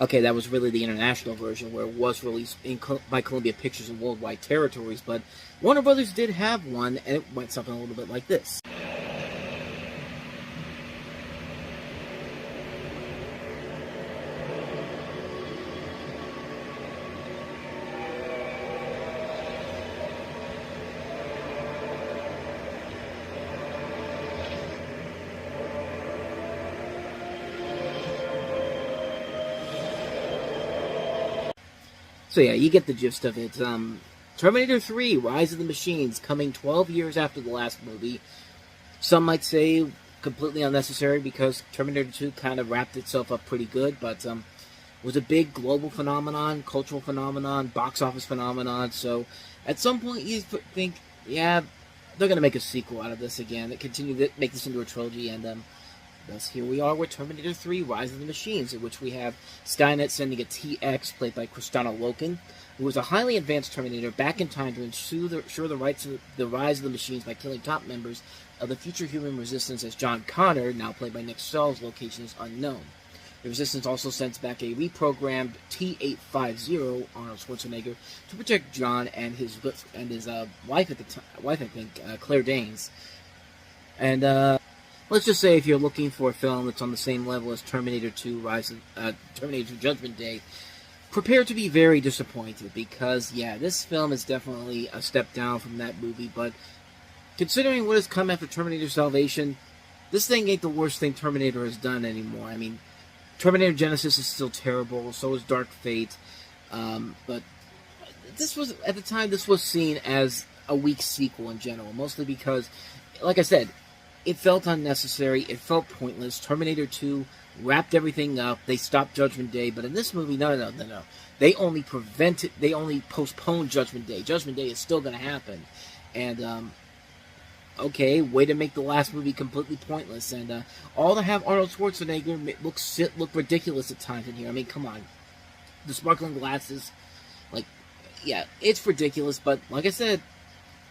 Okay, that was really the international version, where it was released by Columbia Pictures in worldwide territories, but Warner Brothers did have one, and it went something a little bit like this. So yeah, you get the gist of it. Terminator 3, Rise of the Machines, coming 12 years after the last movie. Some might say completely unnecessary because Terminator 2 kind of wrapped itself up pretty good, but was a big global phenomenon, cultural phenomenon, box office phenomenon, so at some point you think, yeah, they're going to make a sequel out of this again, that continue to make this into a trilogy, and thus here we are with Terminator 3, Rise of the Machines, in which we have Skynet sending a TX, played by Kristanna Loken, who was a highly advanced Terminator, back in time to ensure the rights of the rise of the machines by killing top members of the future human resistance, as John Connor, now played by Nick Stahl's location is unknown. The Resistance also sends back a reprogrammed T-850, Arnold Schwarzenegger, to protect John and his wife at the time, I think, Claire Danes. And let's just say if you're looking for a film that's on the same level as Terminator 2, Terminator 2 Judgment Day, prepare to be very disappointed, because, yeah, this film is definitely a step down from that movie, but considering what has come after Terminator Salvation, this thing ain't the worst thing Terminator has done anymore. I mean, Terminator Genesis is still terrible, so is Dark Fate, but this was, at the time, this was seen as a weak sequel in general, mostly because, like I said, it felt unnecessary, it felt pointless. Terminator 2 wrapped everything up, they stopped Judgment Day, but in this movie, no. They only postponed Judgment Day. Judgment Day is still going to happen. And, okay, way to make the last movie completely pointless. And all to have Arnold Schwarzenegger look ridiculous at times in here. I mean, come on. The sparkling glasses, like, yeah, it's ridiculous, but like I said,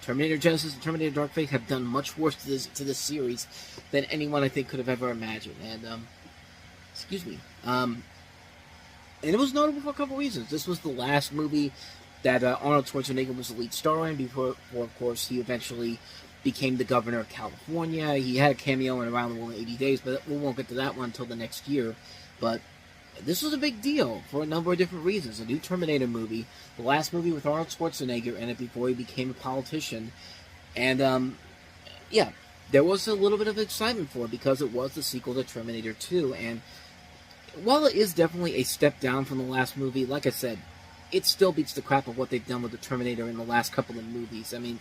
Terminator Genesis and Terminator Dark Fate have done much worse to this series than anyone I think could have ever imagined. And, excuse me. And it was notable for a couple reasons. This was the last movie that Arnold Schwarzenegger was the lead star in before, of course, he eventually became the governor of California. He had a cameo in Around the World in 80 Days, but we won't get to that one until the next year. But this was a big deal for a number of different reasons. A new Terminator movie, the last movie with Arnold Schwarzenegger in it before he became a politician. And, yeah, there was a little bit of excitement for it because it was the sequel to Terminator 2. And while it is definitely a step down from the last movie, like I said, it still beats the crap of what they've done with the Terminator in the last couple of movies. I mean,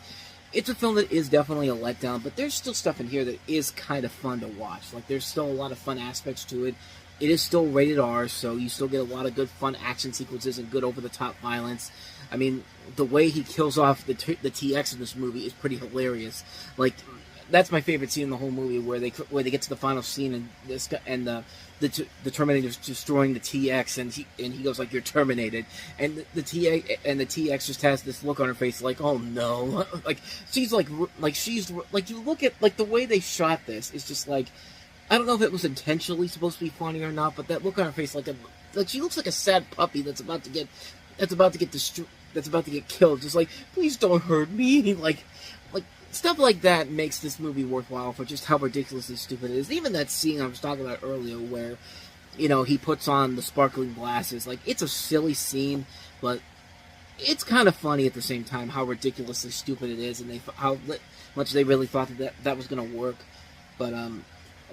it's a film that is definitely a letdown, but there's still stuff in here that is kind of fun to watch. Like, there's still a lot of fun aspects to it. It is still rated R, so you still get a lot of good fun action sequences and good over-the-top violence. I mean, the way he kills off the TX in this movie is pretty hilarious. Like, that's my favorite scene in the whole movie, where they get to the final scene and the Terminator's destroying the TX, and he goes like, "You're terminated," and the TX just has this look on her face like, "Oh no!" like she's like you look at like the way they shot this, it's just like, I don't know if it was intentionally supposed to be funny or not, but that look on her face, like she looks like a sad puppy that's about to get killed. Just like, please don't hurt me. Like stuff like that makes this movie worthwhile for just how ridiculously stupid it is. Even that scene I was talking about earlier, where, you know, he puts on the sparkling glasses. Like, it's a silly scene, but it's kind of funny at the same time how ridiculously stupid it is, and how much they really thought that was going to work. But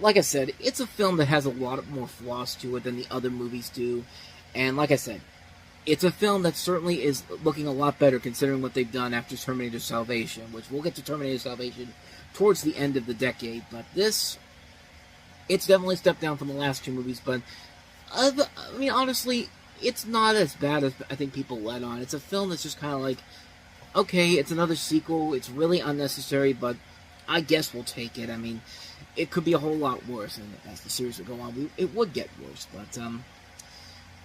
like I said, it's a film that has a lot more flaws to it than the other movies do. And like I said, it's a film that certainly is looking a lot better considering what they've done after Terminator Salvation, which we'll get to Terminator Salvation towards the end of the decade. But this, it's definitely a step down from the last two movies, but I mean, honestly, it's not as bad as I think people let on. It's a film that's just kind of like, okay, it's another sequel, it's really unnecessary, but I guess we'll take it. I mean, it could be a whole lot worse, and as the series would go on, it would get worse, but,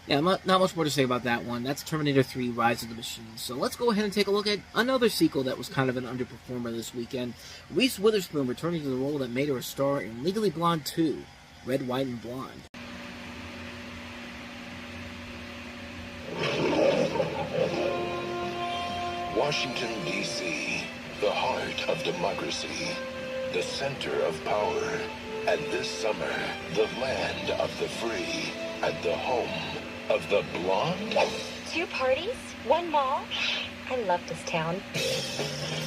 yeah, not much more to say about that one. That's Terminator 3, Rise of the Machines. So let's go ahead and take a look at another sequel that was kind of an underperformer this weekend. Reese Witherspoon returning to the role that made her a star in Legally Blonde 2, Red, White, and Blonde. Washington, D.C., the heart of democracy, the center of power, and this summer, the land of the free, and the home of the blonde. 2 parties, 1 mall. I love this town.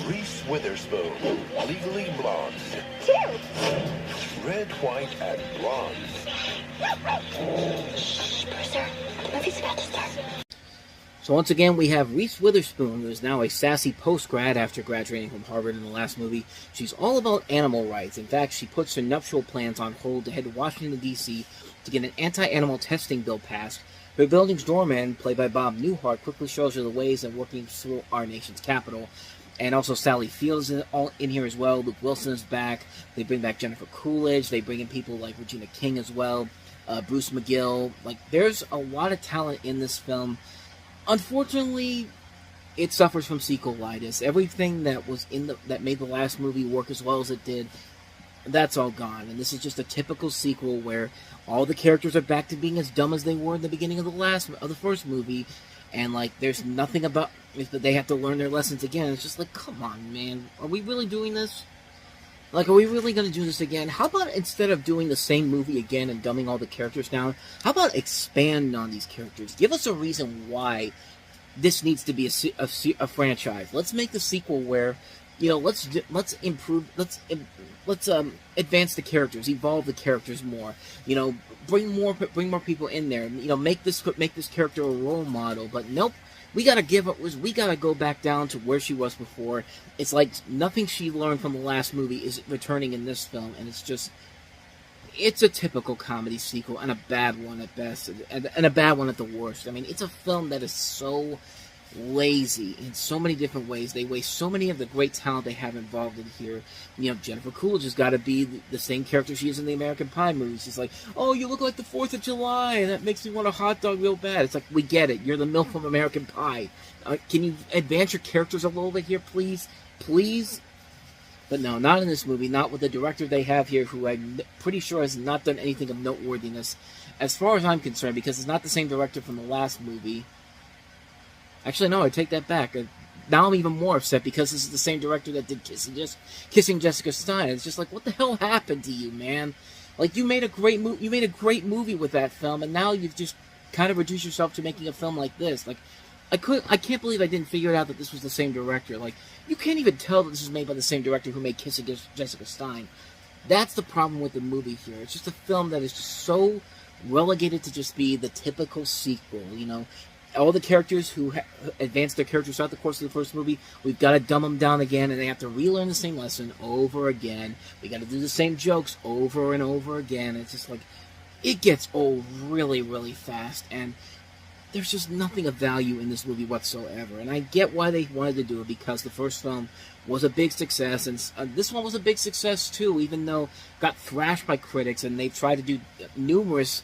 Reese Witherspoon, legally blonde. 2. Red, white, and blonde. Shh, Bruiser. The movie's about to start. So once again, we have Reese Witherspoon, who is now a sassy post-grad after graduating from Harvard in the last movie. She's all about animal rights. In fact, she puts her nuptial plans on hold to head to Washington, D.C. to get an anti-animal testing bill passed. Her building's doorman, played by Bob Newhart, quickly shows her the ways of working through our nation's capital. And also Sally Field is all in here as well. Luke Wilson is back. They bring back Jennifer Coolidge. They bring in people like Regina King as well. Bruce McGill. Like, there's a lot of talent in this film. Unfortunately, it suffers from sequelitis. Everything that was that made the last movie work as well as it did, that's all gone. And this is just a typical sequel where all the characters are back to being as dumb as they were in the beginning of the first movie, and like there's nothing about that they have to learn their lessons again. It's just like, come on, man, are we really doing this? Like, are we really going to do this again? How about instead of doing the same movie again and dumbing all the characters down, how about expand on these characters? Give us a reason why this needs to be a franchise. Let's make the sequel where, you know, let's improve, let's advance the characters, evolve the characters more. You know, bring more people in there. You know, make this character a role model. But nope. We gotta go back down to where she was before. It's like nothing she learned from the last movie is returning in this film, and it's a typical comedy sequel, and a bad one at best, and a bad one at the worst. I mean, it's a film that is so lazy in so many different ways. They waste so many of the great talent they have involved in here. You know, Jennifer Coolidge has got to be the same character she is in the American Pie movies. She's like, oh, you look like the 4th of July, and that makes me want a hot dog real bad. It's like, we get it. You're the MILF from American Pie. Can you advance your characters a little bit here, please? Please? But no, not in this movie. Not with the director they have here, who I'm pretty sure has not done anything of noteworthiness, as far as I'm concerned, because it's not the same director from the last movie. Actually, no, I take that back. Now I'm even more upset because this is the same director that did Kissing Jessica Stein. It's just like, what the hell happened to you, man? Like, you made a great movie with that film, and now you've just kind of reduced yourself to making a film like this. Like, I can't believe I didn't figure out that this was the same director. Like, you can't even tell that this is made by the same director who made Kissing Jessica Stein. That's the problem with the movie here. It's just a film that is just so relegated to just be the typical sequel, you know? All the characters who advanced their characters throughout the course of the first movie, we've got to dumb them down again, and they have to relearn the same lesson over again. We got to do the same jokes over and over again. It's just like, it gets old really, really fast, and there's just nothing of value in this movie whatsoever. And I get why they wanted to do it, because the first film was a big success, and this one was a big success too, even though it got thrashed by critics, and they tried to do numerous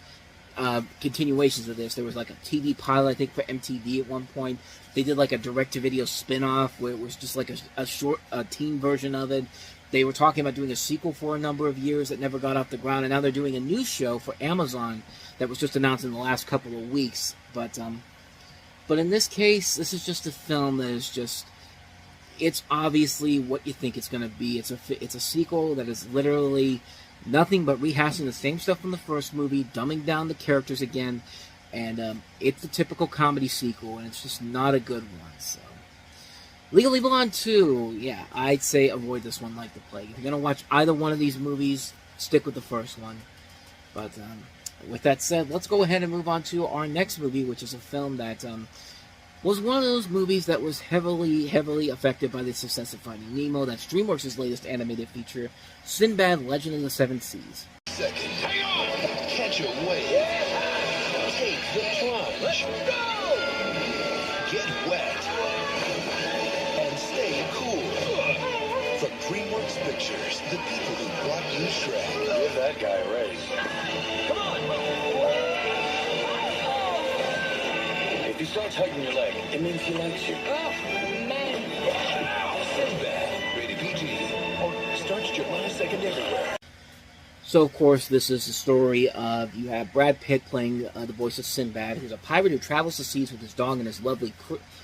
continuations of this. There was like a TV pilot, I think, for MTV at one point. They did like a direct-to-video spin-off where it was just like a short teen version of it. They were talking about doing a sequel for a number of years that never got off the ground, and now they're doing a new show for Amazon that was just announced in the last couple of weeks. But in this case, this is just a film that is just, it's obviously what you think it's going to be. It's a sequel that is literally nothing but rehashing the same stuff from the first movie, dumbing down the characters again, and it's the typical comedy sequel, and it's just not a good one. So, Legally Blonde 2, yeah, I'd say avoid this one like the plague. If you're going to watch either one of these movies, stick with the first one. But with that said, let's go ahead and move on to our next movie, which is a film that was one of those movies that was heavily affected by the success of Finding Nemo. That's DreamWorks' latest animated feature, Sinbad: Legend of the Seven Seas. Second, hang on! Catch a wave. Take the plunge. Let's go! Get wet. And stay cool. From DreamWorks Pictures, the people who brought you Shrek. Give that guy a raise. Come on! If he starts hugging your leg, it means he likes you. Oh, man. Sinbad, rated PG. Or starts July 2nd everywhere. So, of course, this is the story of, you have Brad Pitt playing the voice of Sinbad, who's a pirate who travels the seas with his dog and his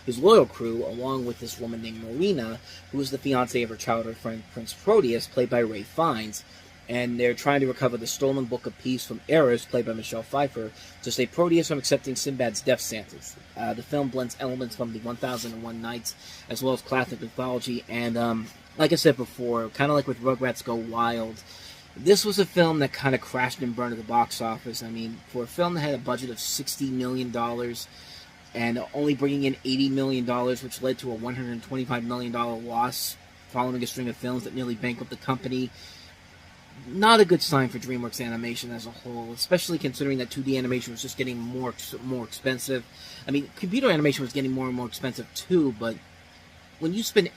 his loyal crew, along with this woman named Marina, who is the fiancée of her childhood friend Prince Proteus, played by Ray Fiennes. And they're trying to recover the stolen Book of Peace from Eris, played by Michelle Pfeiffer, to save Proteus from accepting Sinbad's death sentence. The film blends elements from the 1001 Nights, as well as classic mythology, and, like I said before, kind of like with Rugrats Go Wild, this was a film that kind of crashed and burned at the box office. I mean, for a film that had a budget of $60 million and only bringing in $80 million, which led to a $125 million loss following a string of films that nearly bankrupted the company, not a good sign for DreamWorks Animation as a whole, especially considering that 2D animation was just getting more expensive. I mean, computer animation was getting more and more expensive too, but when you spend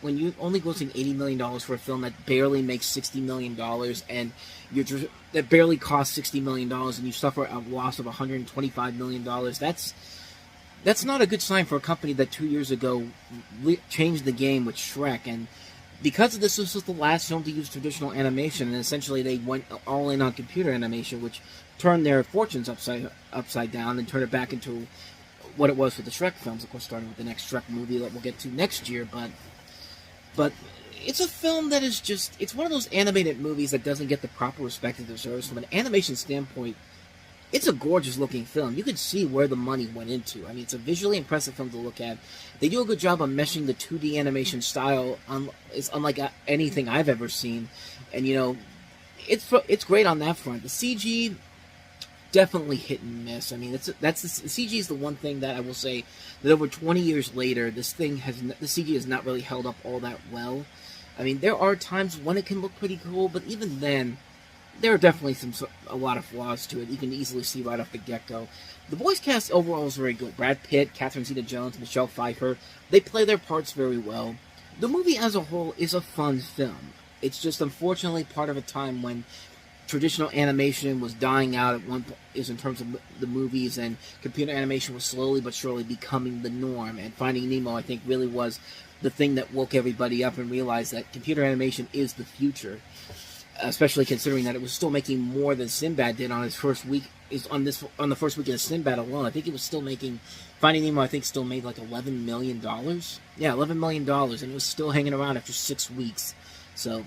when you only grossing $80 million for a film that barely makes $60 million, and that barely costs $60 million, and you suffer a loss of $125 million, that's not a good sign for a company that 2 years ago changed the game with Shrek. And because of this was the last film to use traditional animation, and essentially they went all in on computer animation, which turned their fortunes upside down and turned it back into what it was for the Shrek films, of course, starting with the next Shrek movie that we'll get to next year. But it's a film that is just, it's one of those animated movies that doesn't get the proper respect it deserves. From an animation standpoint, it's a gorgeous looking film. You can see where the money went into. I mean, it's a visually impressive film to look at. They do a good job of meshing the 2D animation style. It's unlike anything I've ever seen. And, you know, it's great on that front. The CG, definitely hit and miss. I mean, the CG is the one thing that I will say that over 20 years later, the CG has not really held up all that well. I mean, there are times when it can look pretty cool, but even then, there are definitely a lot of flaws to it. You can easily see right off the get-go. The voice cast overall is very good. Brad Pitt, Catherine Zeta-Jones, Michelle Pfeiffer, they play their parts very well. The movie as a whole is a fun film. It's just unfortunately part of a time when traditional animation was dying out in terms of the movies, and computer animation was slowly but surely becoming the norm. And Finding Nemo, I think, really was the thing that woke everybody up and realized that computer animation is the future. Especially considering that it was still making more than Sinbad did on its first week. On the first weekend of Sinbad alone, I think it was still making. Finding Nemo, I think, still made like $11 million. Yeah, $11 million, and it was still hanging around after 6 weeks. So,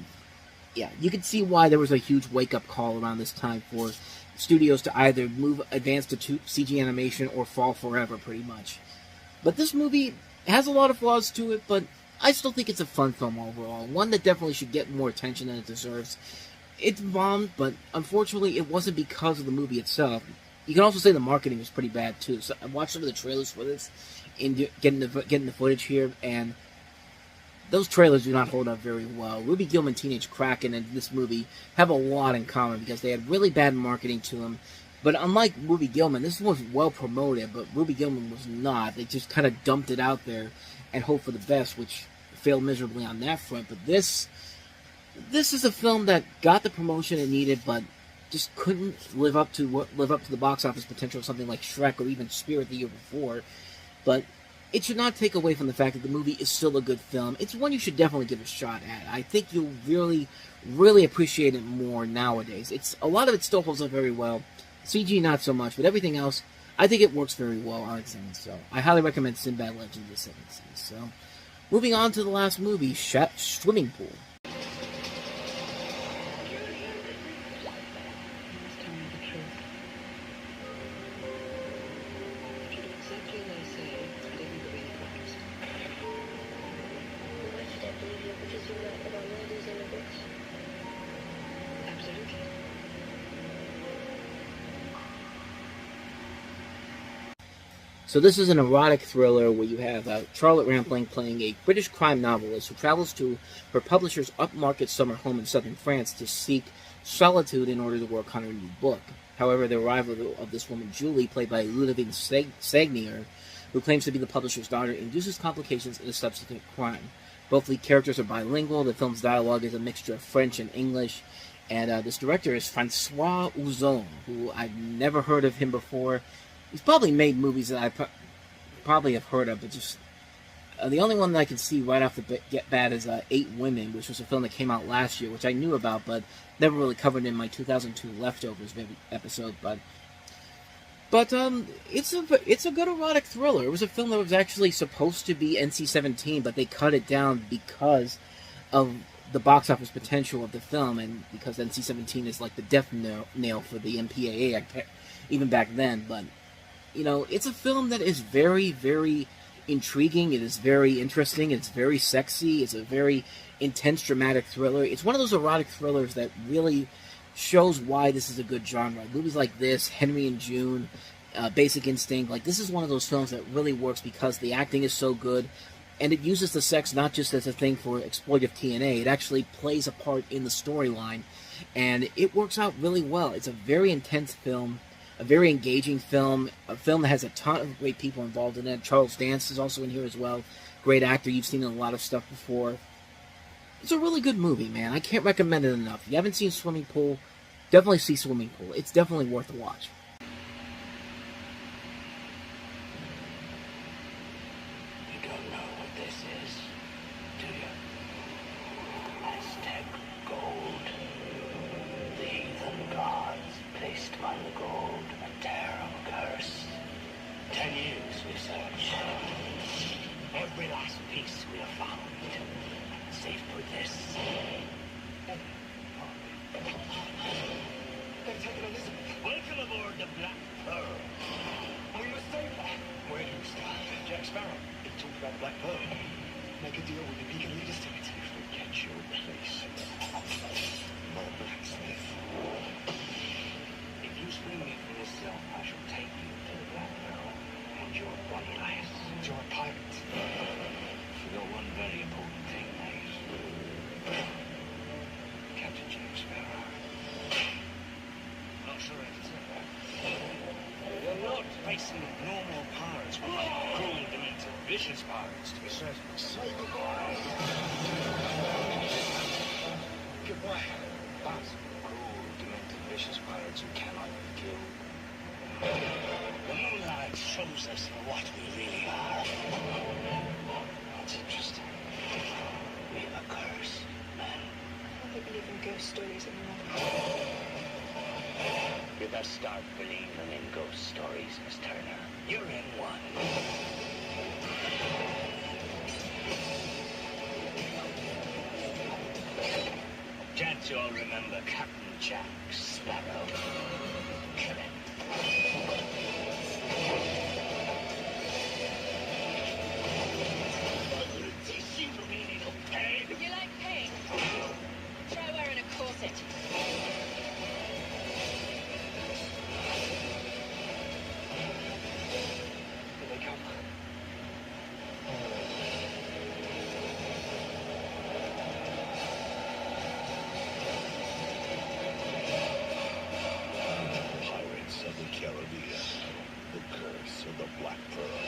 yeah, you can see why there was a huge wake-up call around this time for studios to either advance to CG animation or fall forever, pretty much. But this movie has a lot of flaws to it, but I still think it's a fun film overall. One that definitely should get more attention than it deserves. It's bombed, but unfortunately it wasn't because of the movie itself. You can also say the marketing was pretty bad too. So I watched some of the trailers for this, and getting the footage here, and those trailers do not hold up very well. Ruby Gillman, Teenage Kraken, and this movie have a lot in common because they had really bad marketing to them. But unlike Ruby Gillman, this was well promoted, but Ruby Gillman was not. They just kind of dumped it out there and hoped for the best, which failed miserably on that front. But this is a film that got the promotion it needed, but just couldn't live up to the box office potential of something like Shrek or even Spirit the year before. But it should not take away from the fact that the movie is still a good film. It's one you should definitely give a shot at. I think you'll really, really appreciate it more nowadays. A lot of it still holds up very well. CG not so much, but everything else, I think it works very well on its own. So I highly recommend Sinbad Legend of the Seven Seas. So moving on to the last movie, Swimming Pool. So this is an erotic thriller where you have Charlotte Rampling playing a British crime novelist who travels to her publisher's upmarket summer home in southern France to seek solitude in order to work on her new book. However, the arrival of this woman, Julie, played by Ludwig Sagnier, who claims to be the publisher's daughter, induces complications in a subsequent crime. Both lead characters are bilingual. The film's dialogue is a mixture of French and English. And this director is Francois Ozon, who I've never heard of him before. He's probably made movies that I probably have heard of, but just The only one that I can see right off the bat is 8 Women, which was a film that came out last year, which I knew about, but never really covered in my 2002 Leftovers episode. But it's a good erotic thriller. It was a film that was actually supposed to be NC-17, but they cut it down because of the box office potential of the film, and because NC-17 is like the death nail for the MPAA, even back then. But, you know, it's a film that is very, very intriguing. It is very interesting. It's very sexy. It's a very intense, dramatic thriller. It's one of those erotic thrillers that really shows why this is a good genre. Movies like this, Henry and June, Basic Instinct, like, this is one of those films that really works because the acting is so good, and it uses the sex not just as a thing for exploitive TNA. It actually plays a part in the storyline, and it works out really well. It's a very intense film, a very engaging film, a film that has a ton of great people involved in it. Charles Dance is also in here as well. Great actor. You've seen in a lot of stuff before. It's a really good movie, man. I can't recommend it enough. If you haven't seen Swimming Pool, definitely see Swimming Pool. It's definitely worth a watch. You don't know what this is, do you? Aztec gold. The heathen gods placed on the gold a terrible curse. 10 years we searched. Every last piece we have found. Safe with this. They've taken Elizabeth. Welcome aboard the Black Pearl. We must save her. Where do we start? Jack Sparrow. He talked about Black Pearl. Make a deal with him. He can lead us to it. If we get you a place. My blacksmith. If you spring me from this cell, I shall take you to the Black Pearl and your body lass. You're a pirate. Forgot one very important thing, mate. Captain James Sparrow. Not sure if it's You're not facing normal pirates. We're cruel, demented, vicious pirates, to be certain. Say goodbye. Goodbye. But cruel, demented, vicious pirates who cannot be killed. The moonlight shows us what we really are. That's interesting. We have a curse, man. I don't believe in ghost stories anymore. You best start believing in ghost stories, Miss Turner. You're in one. Can't you all remember Captain Jack Sparrow? Kill him. You like pain? Try wearing a corset. Here they come. Pirates of the Caribbean. The curse of the Black Pearl.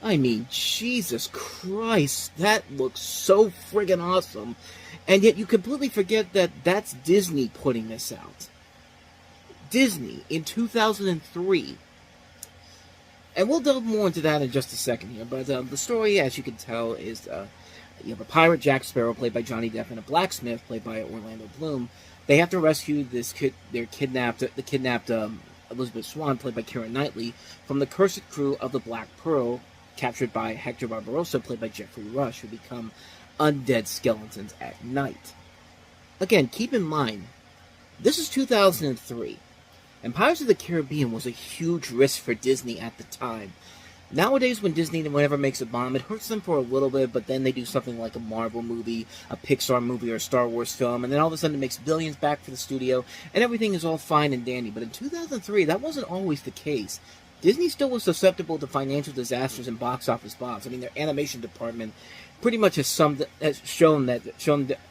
I mean, Jesus Christ, that looks so friggin' awesome. And yet you completely forget that that's Disney putting this out. Disney in 2003. And we'll delve more into that in just a second here. But the story, as you can tell, is you have a pirate, Jack Sparrow, played by Johnny Depp, and a blacksmith, played by Orlando Bloom. They have to rescue the kidnapped Elizabeth Swann, played by Keira Knightley, from the cursed crew of the Black Pearl, captured by Hector Barbarossa, played by Jeffrey Rush, who become undead skeletons at night. Again, keep in mind, this is 2003, and Pirates of the Caribbean was a huge risk for Disney at the time. Nowadays, when Disney whenever makes a bomb, it hurts them for a little bit, but then they do something like a Marvel movie, a Pixar movie, or a Star Wars film, and then all of a sudden it makes billions back for the studio, and everything is all fine and dandy. But in 2003, that wasn't always the case. Disney still was susceptible to financial disasters and box office bombs. I mean, their animation department pretty much has shown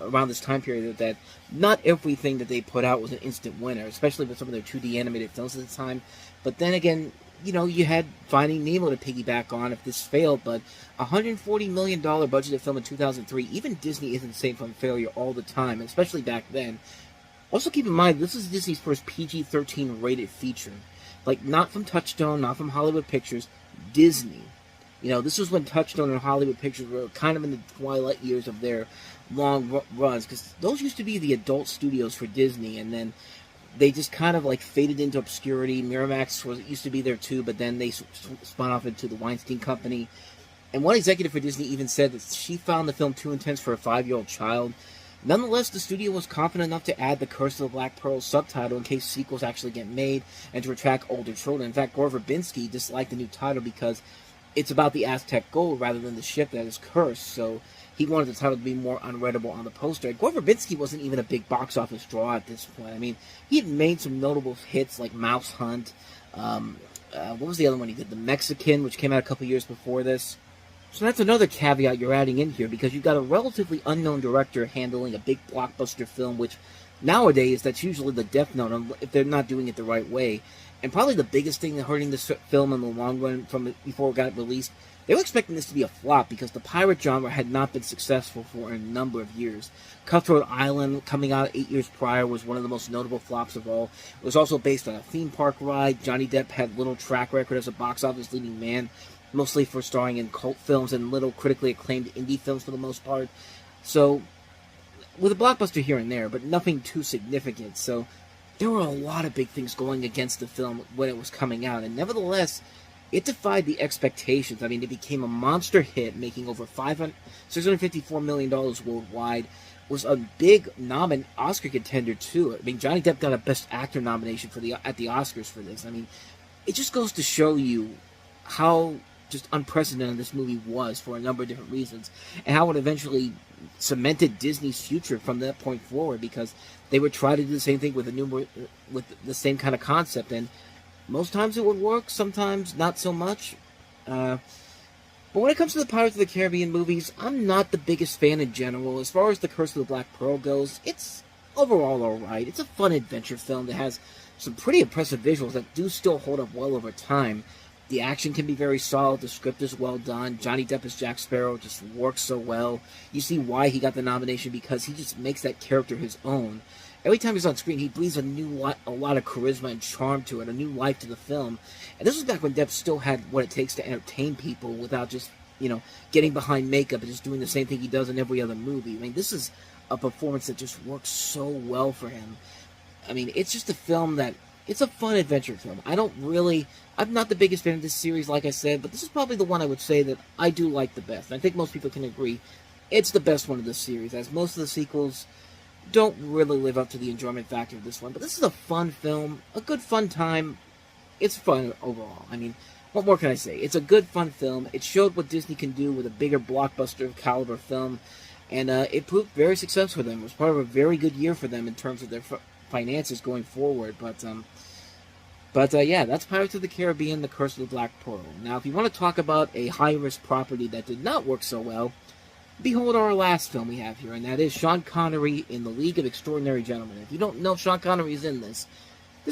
around this time period that not everything that they put out was an instant winner, especially with some of their 2D animated films at the time. But then again, you know, you had Finding Nemo to piggyback on if this failed, but $140 million budgeted film in 2003, even Disney isn't safe from failure all the time, especially back then. Also keep in mind, this is Disney's first PG-13 rated feature. Like, not from Touchstone, not from Hollywood Pictures, Disney. You know, this was when Touchstone and Hollywood Pictures were kind of in the twilight years of their long runs, because those used to be the adult studios for Disney, and then they just kind of like faded into obscurity. Miramax used to be there too, but then they spun off into the Weinstein Company. And one executive for Disney even said that she found the film too intense for a 5-year-old child. Nonetheless, the studio was confident enough to add the Curse of the Black Pearl subtitle in case sequels actually get made and to attract older children. In fact, Gore Verbinski disliked the new title because it's about the Aztec gold rather than the ship that is cursed, so he wanted the title to be more unreadable on the poster. Gore Verbinski wasn't even a big box office draw at this point. I mean, he had made some notable hits like Mouse Hunt. What was the other one he did? The Mexican, which came out a couple years before this. So that's another caveat you're adding in here, because you've got a relatively unknown director handling a big blockbuster film, which nowadays, that's usually the death note if they're not doing it the right way. And probably the biggest thing hurting this film in the long run from before it got released, they were expecting this to be a flop because the pirate genre had not been successful for a number of years. Cutthroat Island, coming out 8 years prior, was one of the most notable flops of all. It was also based on a theme park ride. Johnny Depp had little track record as a box office leading man, mostly for starring in cult films and little critically acclaimed indie films for the most part. So, with a blockbuster here and there, but nothing too significant. So, there were a lot of big things going against the film when it was coming out, and nevertheless, it defied the expectations. I mean, it became a monster hit, making over $654 million worldwide. Was a big Oscar contender too. I mean, Johnny Depp got a Best Actor nomination at the Oscars for this. I mean, it just goes to show you how just unprecedented this movie was for a number of different reasons, and how it eventually cemented Disney's future from that point forward, because they would try to do the same thing with the same kind of concept, and most times it would work, sometimes not so much. But when it comes to the Pirates of the Caribbean movies, I'm not the biggest fan in general. As far as The Curse of the Black Pearl goes, it's overall alright. It's a fun adventure film that has some pretty impressive visuals that do still hold up well over time. The action can be very solid, the script is well done, Johnny Depp as Jack Sparrow just works so well. You see why he got the nomination, because he just makes that character his own. Every time he's on screen, he breathes a lot of charisma and charm to it, a new life to the film. And this was back when Depp still had what it takes to entertain people without just, getting behind makeup and just doing the same thing he does in every other movie. I mean, this is a performance that just works so well for him. I mean, it's just a film that, it's a fun adventure film. I'm not the biggest fan of this series, like I said, but this is probably the one I would say that I do like the best. And I think most people can agree it's the best one of this series, as most of the sequels don't really live up to the enjoyment factor of this one. But this is a fun film, a good fun time. It's fun overall. I mean, what more can I say? It's a good fun film. It showed what Disney can do with a bigger blockbuster caliber film, and it proved very successful for them. It was part of a very good year for them in terms of their finances going forward. But yeah, that's Pirates of the Caribbean, The Curse of the Black Pearl. Now, if you want to talk about a high-risk property that did not work so well, behold our last film we have here, and that is Sean Connery in The League of Extraordinary Gentlemen. If you don't know Sean Connery is in this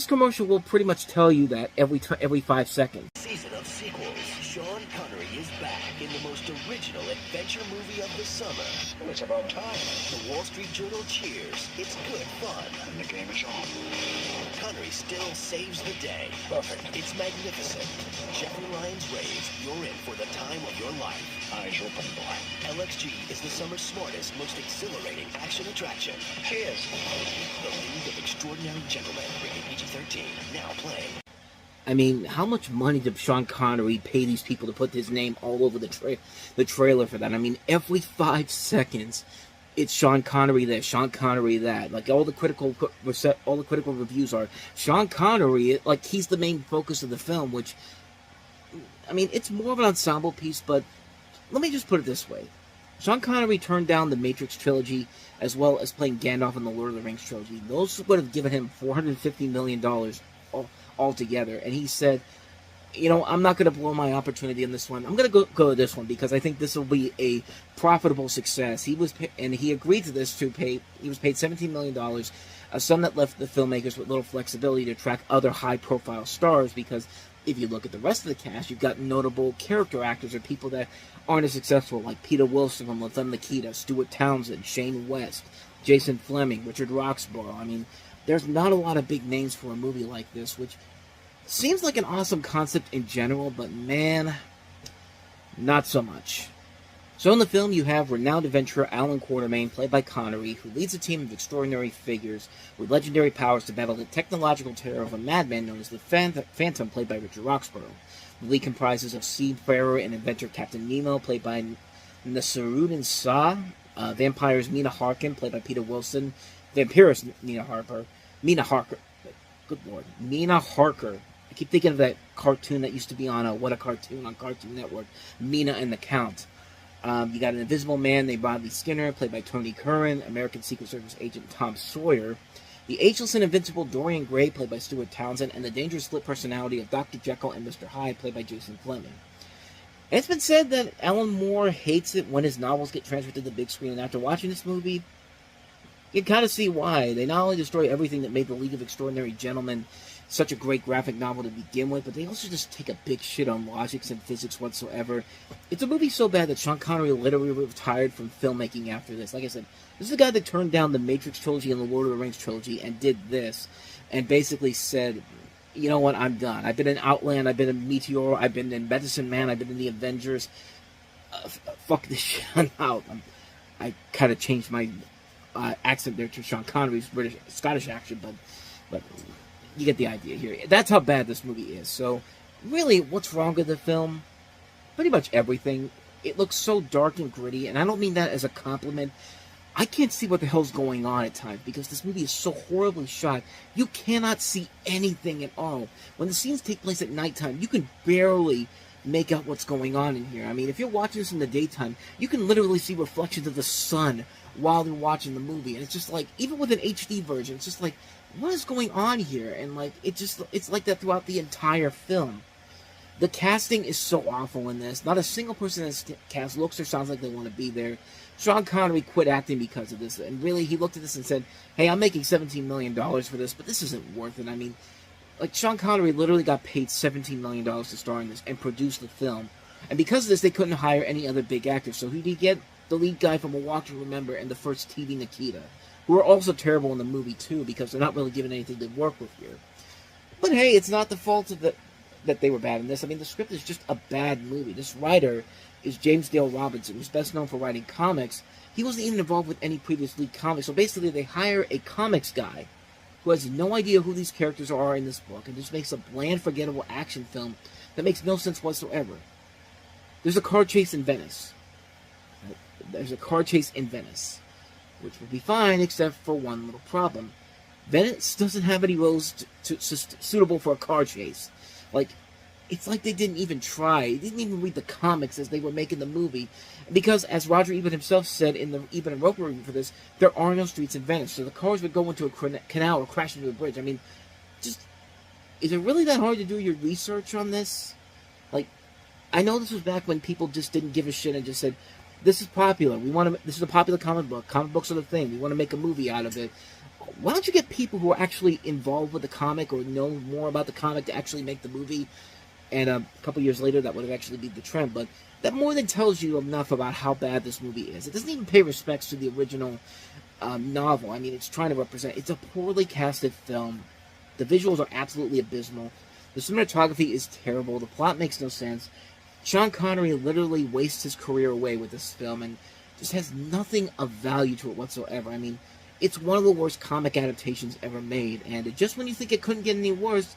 commercial will pretty much tell you that every 5 seconds. Season of sequels. Sean Connery is back in the most original adventure movie of the summer. It's about time. The Wall Street Journal cheers. It's good fun. And the game is on. Connery still saves the day. Perfect. It's magnificent. Jeffrey Lyons raves. You're in for the time of your life. Eyes open, boy. LXG is the summer's smartest, most exhilarating action attraction. Cheers. The League of Extraordinary Gentlemen, rated PG-13, now playing. I mean, how much money did Sean Connery pay these people to put his name all over the trailer for that? I mean, every 5 seconds, it's Sean Connery this, Sean Connery that. Like, all the critical reviews are Sean Connery, like, he's the main focus of the film, which, I mean, it's more of an ensemble piece, but let me just put it this way. Sean Connery turned down the Matrix trilogy, as well as playing Gandalf in the Lord of the Rings trilogy. Those would have given him $450 million altogether, and he said, I'm not going to blow my opportunity in this one. I'm going to go to this one because I think this will be a profitable success. He agreed to this he was paid $17 million, a sum that left the filmmakers with little flexibility to track other high-profile stars, because if you look at the rest of the cast, you've got notable character actors or people that aren't as successful, like Peter Wilson from Lathem Nikita, Stuart Townsend, Shane West, Jason Fleming, Richard Roxburgh. I mean, there's not a lot of big names for a movie like this, which seems like an awesome concept in general, but man, not so much. So in the film, you have renowned adventurer Alan Quartermain, played by Connery, who leads a team of extraordinary figures with legendary powers to battle the technological terror of a madman known as the Phantom, played by Richard Roxburgh. The league comprises of seafarer and adventurer Captain Nemo, played by Nasruddin Shah, vampires Mina Harkin, played by Peter Wilson, vampirist Mina Harker, good lord, Mina Harker. I keep thinking of that cartoon that used to be on What a Cartoon on Cartoon Network, Mina and the Count. You got an invisible man named Rodney Skinner, played by Tony Curran, American Secret Service agent Tom Sawyer, the ageless and invincible Dorian Gray, played by Stuart Townsend, and the dangerous split personality of Dr. Jekyll and Mr. Hyde, played by Jason Fleming. It's been said that Alan Moore hates it when his novels get transferred to the big screen, and after watching this movie, you can kind of see why. They not only destroy everything that made the League of Extraordinary Gentlemen such a great graphic novel to begin with, but they also just take a big shit on logics and physics whatsoever. It's a movie so bad that Sean Connery literally retired from filmmaking after this. Like I said, this is the guy that turned down the Matrix trilogy and the Lord of the Rings trilogy and did this, and basically said, you know what, I'm done. I've been in Outland, I've been in Meteor, I've been in Medicine Man, I've been in the Avengers. Fuck this shit, I'm out. I kind of changed my accent there to Sean Connery's Scottish accent, but you get the idea here. That's how bad this movie is. So, really, what's wrong with the film? Pretty much everything. It looks so dark and gritty, and I don't mean that as a compliment. I can't see what the hell's going on at times, because this movie is so horribly shot, you cannot see anything at all. When the scenes take place at nighttime, you can barely make out what's going on in here. I mean, if you're watching this in the daytime, you can literally see reflections of the sun while you're watching the movie, and it's just like, even with an HD version, it's just like, what is going on here? And like, it's like that throughout the entire film. The casting is so awful in this. Not a single person in this cast looks or sounds like they want to be there. Sean Connery quit acting because of this, and really, he looked at this and said, hey, I'm making $17 million for this, but this isn't worth it. I mean, like, Sean Connery literally got paid $17 million to star in this and produce the film, and because of this, they couldn't hire any other big actors, so who did he get? The lead guy from A Walk to Remember and the first TV Nikita, who are also terrible in the movie, too, because they're not really given anything to work with here. But hey, it's not the fault of that they were bad in this. I mean, the script is just a bad movie. This writer is James Dale Robinson, who's best known for writing comics. He wasn't even involved with any previous lead comics, so basically they hire a comics guy who has no idea who these characters are in this book, and just makes a bland, forgettable action film that makes no sense whatsoever. There's a car chase in Venice. Which would be fine, except for one little problem. Venice doesn't have any roads suitable for a car chase. Like, it's like they didn't even try. They didn't even read the comics as they were making the movie. Because, as Roger Ebert himself said in the Ebert and Roper review for this, there are no streets in Venice, so the cars would go into a canal or crash into a bridge. I mean, just, is it really that hard to do your research on this? Like, I know this was back when people just didn't give a shit and just said, this is popular. This is a popular comic book. Comic books are the thing. We want to make a movie out of it. Why don't you get people who are actually involved with the comic or know more about the comic to actually make the movie? And a couple years later, that would have actually been the trend. But that more than tells you enough about how bad this movie is. It doesn't even pay respects to the original novel. I mean, it's trying to represent. It's a poorly casted film. The visuals are absolutely abysmal. The cinematography is terrible. The plot makes no sense. Sean Connery literally wastes his career away with this film and just has nothing of value to it whatsoever. I mean, it's one of the worst comic adaptations ever made, and just when you think it couldn't get any worse,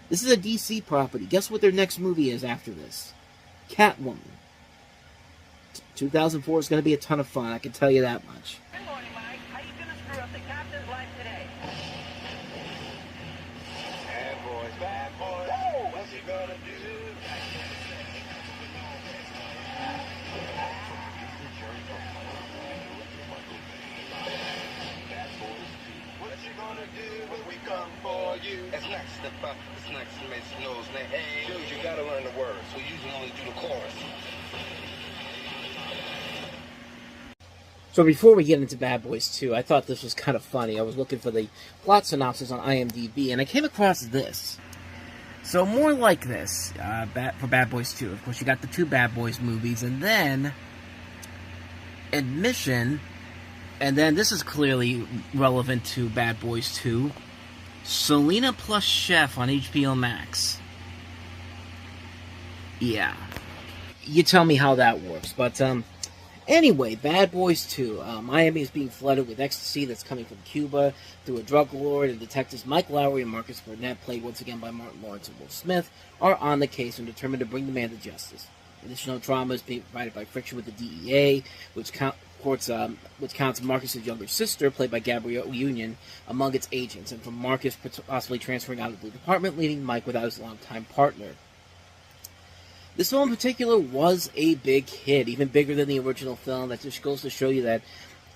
this is a DC property. Guess what their next movie is after this? Catwoman. 2004 is going to be a ton of fun, I can tell you that much. Good morning, Mike. How you gonna screw up the captain's life today? Bad boys. Oh, what's he gonna do? What's he gonna do when we come for you? It's next step up, it's next to Miss Nose, hey. Dude, you gotta learn the words, so you can only do the chorus. So before we get into Bad Boys 2, I thought this was kind of funny. I was looking for the plot synopsis on IMDb, and I came across this. So more like this for Bad Boys 2. Of course, you got the two Bad Boys movies, and then Admission, and then this is clearly relevant to Bad Boys 2. Selena plus Chef on HBO Max. Yeah. You tell me how that works. But, anyway, Bad Boys 2. Miami is being flooded with ecstasy that's coming from Cuba through a drug lord, and detectives Mike Lowry and Marcus Burnett, played once again by Martin Lawrence and Will Smith, are on the case and determined to bring the man to justice. Additional drama is being provided by friction with the DEA, which counts Marcus's younger sister, played by Gabrielle Union, among its agents, and from Marcus possibly transferring out of the department, leaving Mike without his longtime partner. This film in particular was a big hit, even bigger than the original film. That just goes to show you that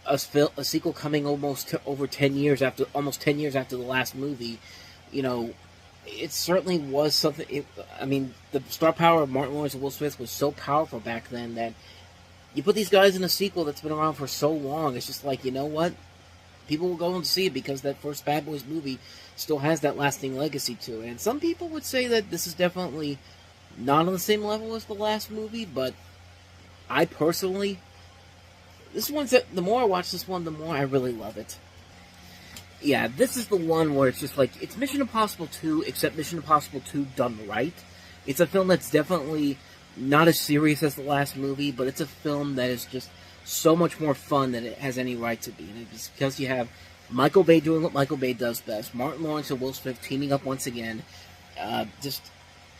a sequel coming almost over 10 years after the last movie, you know, it certainly was something. The star power of Martin Lawrence and Will Smith was so powerful back then that you put these guys in a sequel that's been around for so long. It's just like, you know what? People will go and see it because that first Bad Boys movie still has that lasting legacy to it. And some people would say that this is definitely not on the same level as the last movie, but I personally, the more I watch this one, the more I really love it. Yeah, this is the one where it's just like, it's Mission Impossible 2, except Mission Impossible 2 done right. It's a film that's definitely not as serious as the last movie, but it's a film that is just so much more fun than it has any right to be. And it's because you have Michael Bay doing what Michael Bay does best, Martin Lawrence and Will Smith teaming up once again.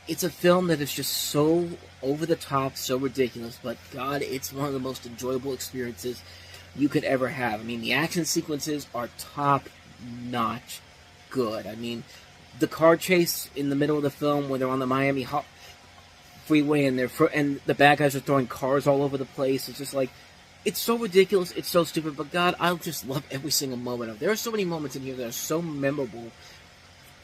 It's a film that is just so over the top, so ridiculous, but God, it's one of the most enjoyable experiences you could ever have. I mean, the action sequences are top-notch good. I mean, the car chase in the middle of the film where they're on the Miami freeway and the bad guys are throwing cars all over the place. It's just like, it's so ridiculous, it's so stupid, but God, I just love every single moment of it. There are so many moments in here that are so memorable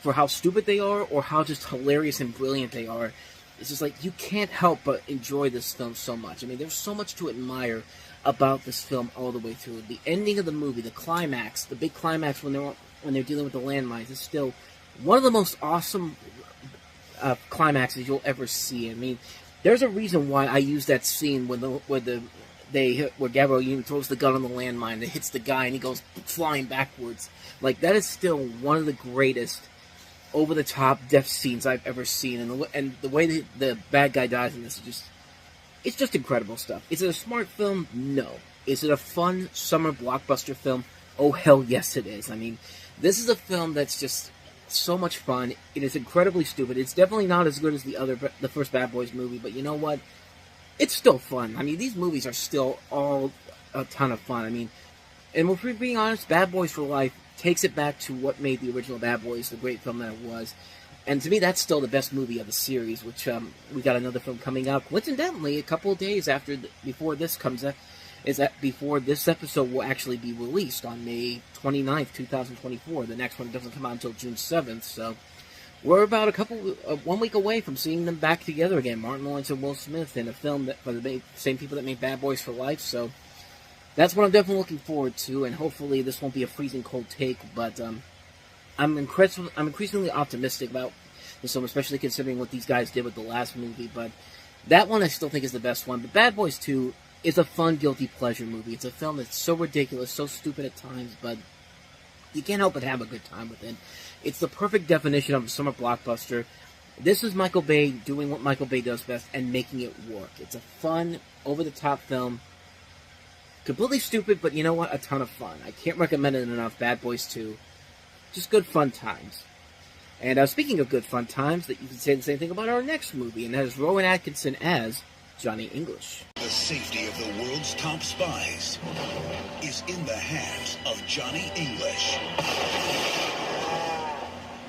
for how stupid they are or how just hilarious and brilliant they are. It's just like, you can't help but enjoy this film so much. I mean, there's so much to admire about this film all the way through. The ending of the movie, the climax, the big climax when they're dealing with the landmines, is still one of the most awesome climaxes you'll ever see. I mean, there's a reason why I use that scene where Gabrielle Union throws the gun on the landmine that hits the guy and he goes flying backwards. Like, that is still one of the greatest over-the-top death scenes I've ever seen, and the way the bad guy dies in this is it's just incredible stuff. Is it a smart film? No. Is it a fun summer blockbuster film? Oh, hell yes it is. I mean, this is a film that's just so much fun. It is incredibly stupid. It's definitely not as good as the first Bad Boys movie, but you know what? It's still fun. I mean, these movies are still all a ton of fun. I mean, and if we're being honest, Bad Boys for Life takes it back to what made the original Bad Boys the great film that it was. And to me, that's still the best movie of the series, which we got another film coming out, coincidentally, a couple of days before this comes out, before this episode will actually be released on May 29th, 2024. The next one doesn't come out until June 7th, so we're about 1 week away from seeing them back together again, Martin Lawrence and Will Smith, in a film that by the same people that made Bad Boys for Life, so that's what I'm definitely looking forward to, and hopefully this won't be a freezing cold take, but I'm increasingly optimistic about this film, especially considering what these guys did with the last movie, but that one I still think is the best one. But Bad Boys 2 is a fun, guilty pleasure movie. It's a film that's so ridiculous, so stupid at times, but you can't help but have a good time with it. It's the perfect definition of a summer blockbuster. This is Michael Bay doing what Michael Bay does best and making it work. It's a fun, over-the-top film. Completely stupid, but you know what? A ton of fun. I can't recommend it enough. Bad Boys 2. Just good fun times. And speaking of good fun times, that you can say the same thing about our next movie, and that is Rowan Atkinson as Johnny English. The safety of the world's top spies is in the hands of Johnny English.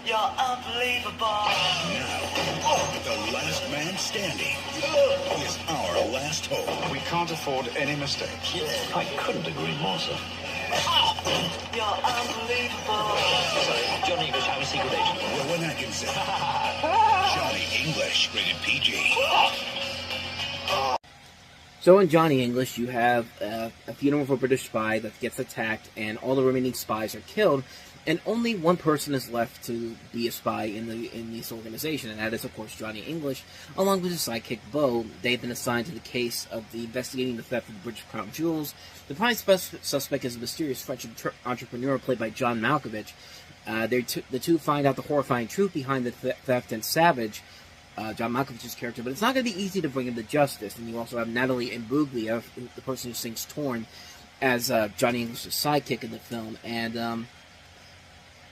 You're unbelievable. Now, the last man standing is our last hope. We can't afford any mistakes. I couldn't agree more, sir. You're unbelievable. Sorry, Johnny English, I'm a secret agent. Rowan Atkinson. Johnny English, rated PG. So in Johnny English, you have a funeral of a British spy that gets attacked, and all the remaining spies are killed, and only one person is left to be a spy in this organization, and that is, of course, Johnny English, along with his sidekick, Bo. They've been assigned to the case of investigating the theft of the British crown jewels. The prime suspect is a mysterious French entrepreneur played by John Malkovich, The two find out the horrifying truth behind the theft, and Savage, John Malkovich's character, but it's not going to be easy to bring him to justice. And you also have Natalie Imbruglia, the person who sings Torn, as Johnny English's sidekick in the film. And kind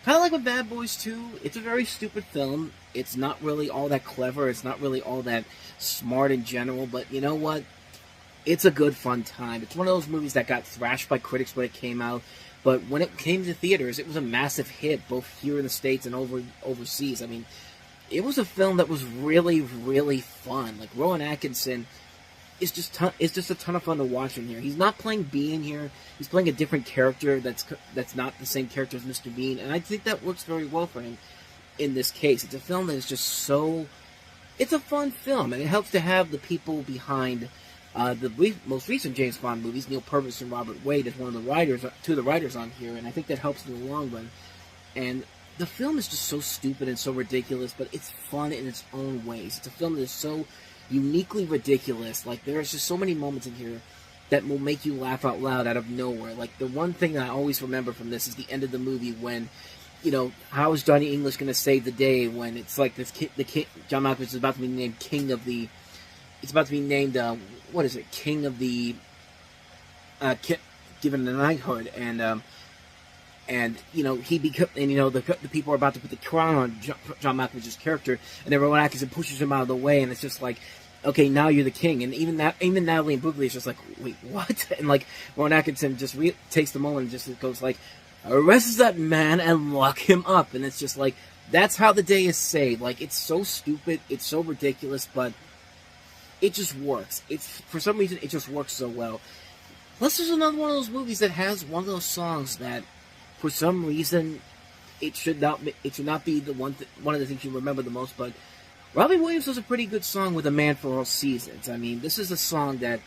of like with Bad Boys 2, it's a very stupid film. It's not really all that clever. It's not really all that smart in general. But you know what? It's a good, fun time. It's one of those movies that got thrashed by critics when it came out. But when it came to theaters, it was a massive hit, both here in the States and overseas. I mean, it was a film that was really, really fun. Like, Rowan Atkinson is just a ton of fun to watch in here. He's not playing Bean here. He's playing a different character that's not the same character as Mr. Bean. And I think that works very well for him in this case. It's a film that is just so... It's a fun film, and it helps to have the people behind... the most recent James Bond movies, Neil Purvis and Robert Wade, as two of the writers on here, and I think that helps in the long run. And the film is just so stupid and so ridiculous, but it's fun in its own ways. It's a film that is so uniquely ridiculous. Like, there's just so many moments in here that will make you laugh out loud out of nowhere. Like, the one thing that I always remember from this is the end of the movie when, you know, how is Johnny English going to save the day when it's like this John Malkovich is about to be named King of the... It's about to be named, what is it, King of the, given the knighthood, and you know, the people are about to put the crown on John Malkovich's character, and then Rowan Atkinson pushes him out of the way, and it's just like, okay, now you're the king, and even Natalie Imbruglia is just like, wait, what? And like, Rowan Atkinson just takes the moment and just goes like, arrest that man and lock him up, and it's just like, that's how the day is saved. Like, it's so stupid, it's so ridiculous, but it just works. For some reason, it just works so well. Plus, there's another one of those movies that has one of those songs that, for some reason, it should not be the one of the things you remember the most. But Robbie Williams does a pretty good song with "A Man for All Seasons." I mean, this is a song that,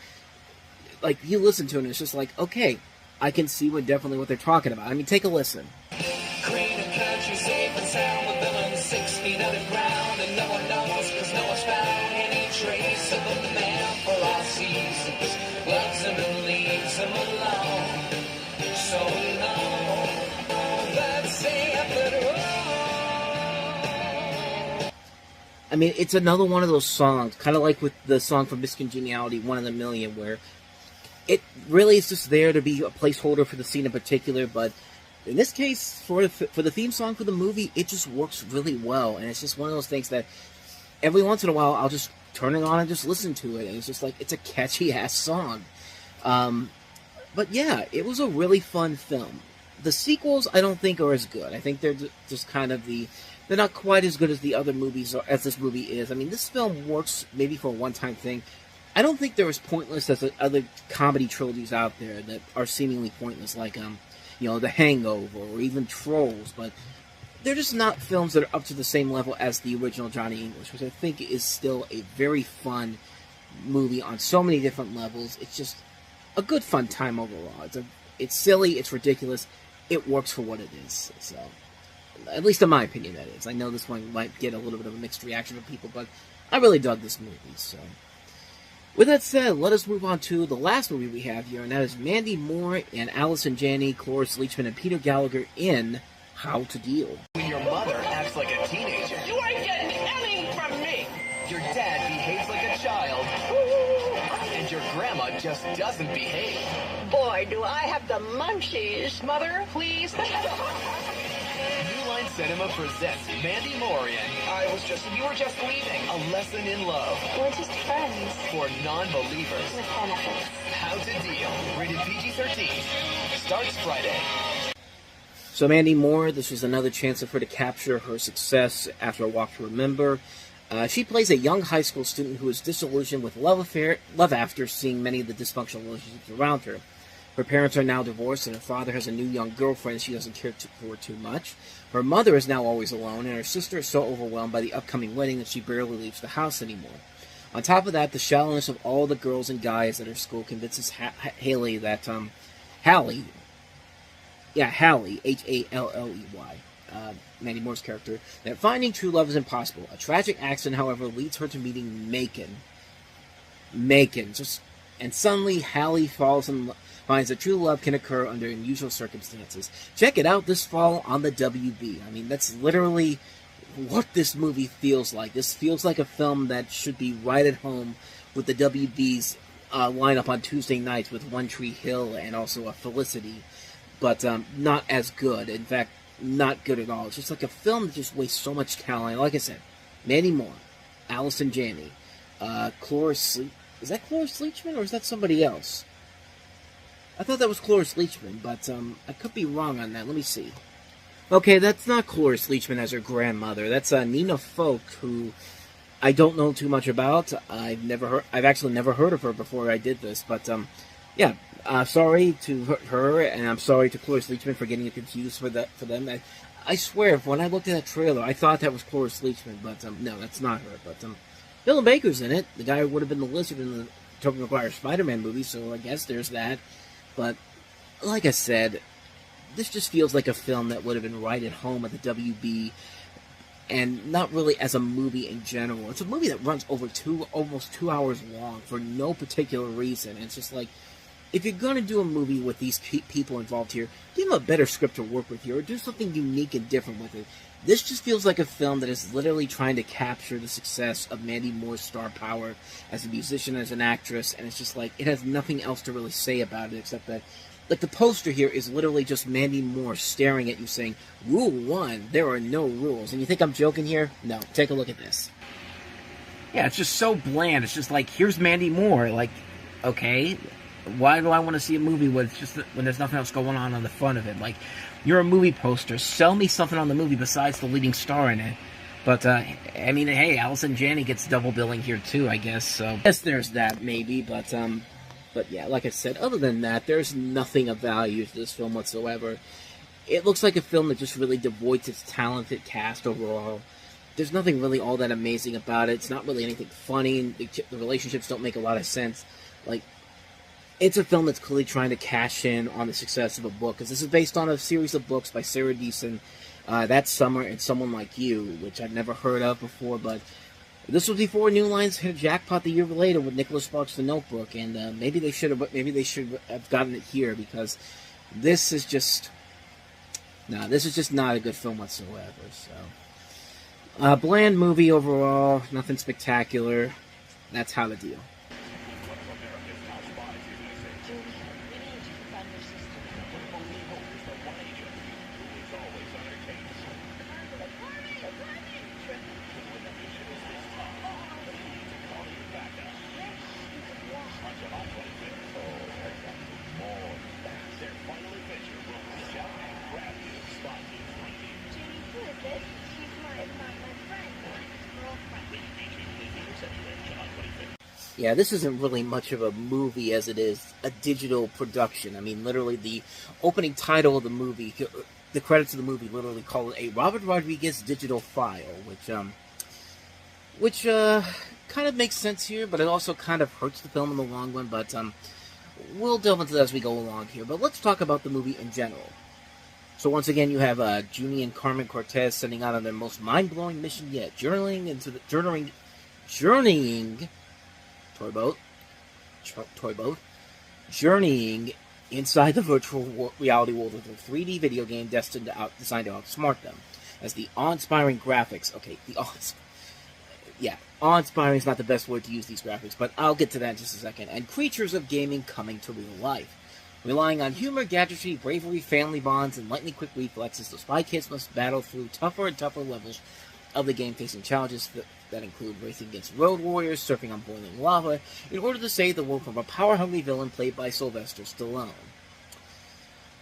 like, you listen to it, and it's just like, okay, I can see definitely what they're talking about. I mean, take a listen. Create a country safe and sound with villains 6 feet underground, and no one knows because no one's found any trace of the man for all seasons. Loves him and leaves him alone. So long, let's say I mean, it's another one of those songs, kind of like with the song from Miss Congeniality, One in a Million, where it really is just there to be a placeholder for the scene in particular, but in this case, for the theme song for the movie, it just works really well, and it's just one of those things that every once in a while, I'll just turn it on and just listen to it, and it's just like, it's a catchy-ass song. But yeah, it was a really fun film. The sequels, I don't think are as good. I think they're just kind of they're not quite as good as the other movies, or as this movie is. I mean, this film works maybe for a one-time thing. I don't think they're as pointless as the other comedy trilogies out there that are seemingly pointless, like, you know, The Hangover, or even Trolls, but they're just not films that are up to the same level as the original Johnny English, which I think is still a very fun movie on so many different levels. It's just a good fun time overall. It's silly, it's ridiculous, it works for what it is, so... At least in my opinion, that is. I know this one might get a little bit of a mixed reaction from people, but I really dug this movie, so... With that said, let us move on to the last movie we have here, and that is Mandy Moore and Allison Janney, Cloris Leachman, and Peter Gallagher in How to Deal. When your mother acts like a teenager, You ain't getting anything from me. your dad behaves like a child, and your grandma just doesn't behave. Boy, do I have the munchies. Mother, please. New Line Cinema presents Mandy Moore in You Were Just Leaving, A Lesson in Love We're just friends for non-believers. with benefits. How to Deal, rated PG-13, starts Friday. So Mandy Moore, this was another chance for her to capture her success after A Walk to Remember. She plays a young high school student who is disillusioned with love after seeing many of the dysfunctional relationships around her. Her parents are now divorced, and her father has a new young girlfriend she doesn't care for too much. Her mother is now always alone, and her sister is so overwhelmed by the upcoming wedding that she barely leaves the house anymore. On top of that, the shallowness of all the girls and guys at her school convinces Hallie that, Hallie, Halley, Mandy Moore's character, that finding true love is impossible. A tragic accident, however, leads her to meeting Macon. And suddenly, Hallie falls in finds that true love can occur under unusual circumstances. Check it out this fall on the WB. I mean, that's literally what this movie feels like. This feels like a film that should be right at home with the WB's lineup on Tuesday nights with One Tree Hill and also a Felicity, but not as good. In fact, not good at all. It's just like a film that just wastes so much talent. Like I said, Mandy Moore, Allison Janney, Cloris... Is that Cloris Leachman, or is that somebody else? I thought that was Cloris Leachman, but I could be wrong on that. Let me see. Okay, that's not Cloris Leachman as her grandmother. That's Nina Folk, who I don't know too much about. I've actually never heard of her before I did this, but yeah. Sorry to her, and I'm sorry to Cloris Leachman for getting it confused for them. I swear, when I looked at that trailer, I thought that was Cloris Leachman, but no, that's not her. But Dylan Baker's in it. The guy who would have been the Lizard in the Tobey Maguire Spider-Man movie, so I guess there's that. But, like I said, this just feels like a film that would have been right at home at the WB, and not really as a movie in general. It's a movie that runs over almost 2 hours long for no particular reason. And it's just like, if you're going to do a movie with these people involved here, give them a better script to work with here, or do something unique and different with it. This just feels like a film that is literally trying to capture the success of Mandy Moore's star power as a musician, as an actress, and it's just like, it has nothing else to really say about it, except that, like, the poster here is literally just Mandy Moore staring at you saying, Rule 1, there are no rules. And you think I'm joking here? No, take a look at this. Yeah, it's just so bland. It's just like, here's Mandy Moore. Like, okay, why do I want to see a movie when there's nothing else going on the front of it? Like, you're a movie poster. Sell me something on the movie besides the leading star in it. But, I mean, hey, Allison Janney gets double billing here too, I guess. So, yes, there's that, maybe. But yeah, like I said, other than that, there's nothing of value to this film whatsoever. It looks like a film that just really devoids its talented cast overall. There's nothing really all that amazing about it. It's not really anything funny. The relationships don't make a lot of sense. Like, it's a film that's clearly trying to cash in on the success of a book, because this is based on a series of books by Sarah Deason, That Summer and Someone Like You, which I'd never heard of before, but this was before New Lines hit a jackpot the year later with Nicholas Sparks' The Notebook, and maybe they should have gotten it here, because this is just not a good film whatsoever. So, bland movie overall, nothing spectacular. That's how the deal. Yeah, this isn't really much of a movie as it is a digital production. I mean, literally, the opening title of the movie, the credits of the movie literally call it a Robert Rodriguez digital file, which kind of makes sense here, but it also kind of hurts the film in the long run, but we'll delve into that as we go along here. But let's talk about the movie in general. So once again, you have Junie and Carmen Cortez setting out on their most mind-blowing mission yet, journeying inside the virtual reality world of a 3D video game designed to outsmart them. As the awe-inspiring graphics, awe-inspiring is not the best word to use these graphics, but I'll get to that in just a second. And creatures of gaming coming to real life. Relying on humor, gadgetry, bravery, family bonds, and lightning-quick reflexes, the Spy Kids must battle through tougher and tougher levels of the game, facing challenges that include racing against road warriors, surfing on boiling lava, in order to save the world from a power-hungry villain played by Sylvester Stallone.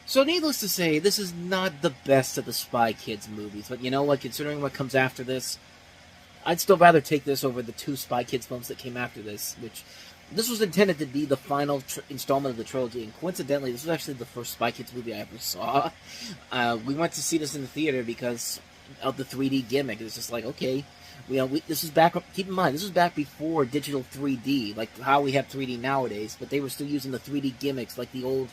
So needless to say, this is not the best of the Spy Kids movies, but you know what, considering what comes after this, I'd still rather take this over the two Spy Kids films that came after this, which this was intended to be the final installment of the trilogy, and coincidentally, this was actually the first Spy Kids movie I ever saw. We went to see this in the theater because of the 3D gimmick. It's just like, okay, this is back. Keep in mind, this was back before digital 3D, like how we have 3D nowadays. But they were still using the 3D gimmicks, like the old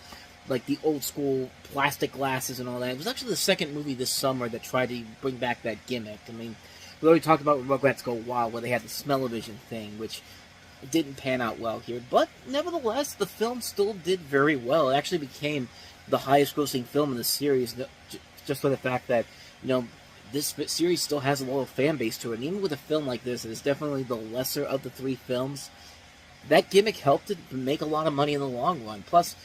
school plastic glasses and all that. It was actually the second movie this summer that tried to bring back that gimmick. I mean, we already talked about Rugrats Go Wild, where they had the smell-o-vision thing, which didn't pan out well here. But nevertheless, the film still did very well. It actually became the highest-grossing film in the series, just for the fact that, this series still has a loyal fan base to it. And even with a film like this, it is definitely the lesser of the three films. That gimmick helped it make a lot of money in the long run. Plus,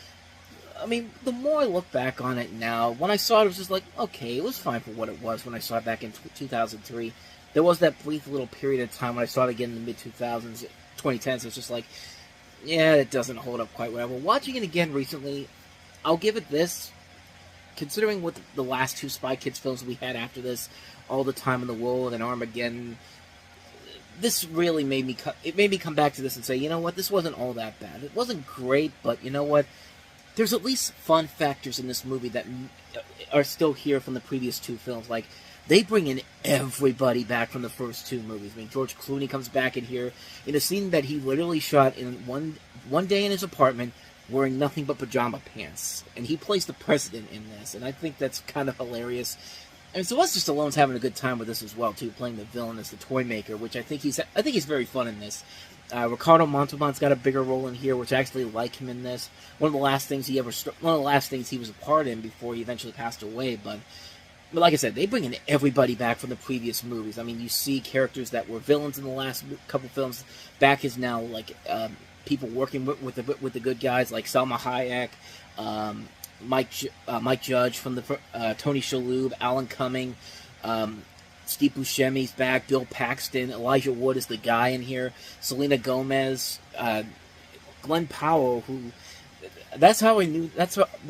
I mean, the more I look back on it now, when I saw it, it was just like, okay, it was fine for what it was when I saw it back in 2003. There was that brief little period of time when I saw it again in the mid-2000s, 2010s. It's just like, yeah, it doesn't hold up quite well. But watching it again recently, I'll give it this. Considering what the last two Spy Kids films we had after this, All the Time in the World and Armageddon, this really made me come back to this and say, you know what, this wasn't all that bad. It wasn't great, but you know what? There's at least fun factors in this movie that are still here from the previous two films. Like, they bring in everybody back from the first two movies. I mean, George Clooney comes back in here in a scene that he literally shot in one day in his apartment, wearing nothing but pajama pants. And he plays the president in this, and I think that's kind of hilarious. And Sylvester Stallone's having a good time with this as well, too, playing the villain as the toy maker, which I think he's very fun in this. Ricardo Montalban's got a bigger role in here, which I actually like him in this. One of the last things he was a part in before he eventually passed away. But like I said, they bring in everybody back from the previous movies. I mean, you see characters that were villains in the last couple films back as now like people working with the good guys, like Salma Hayek, Mike Judge from the Tony Shalhoub, Alan Cumming, Steve Buscemi's back, Bill Paxton, Elijah Wood is the guy in here, Selena Gomez, Glenn Powell, who... That's why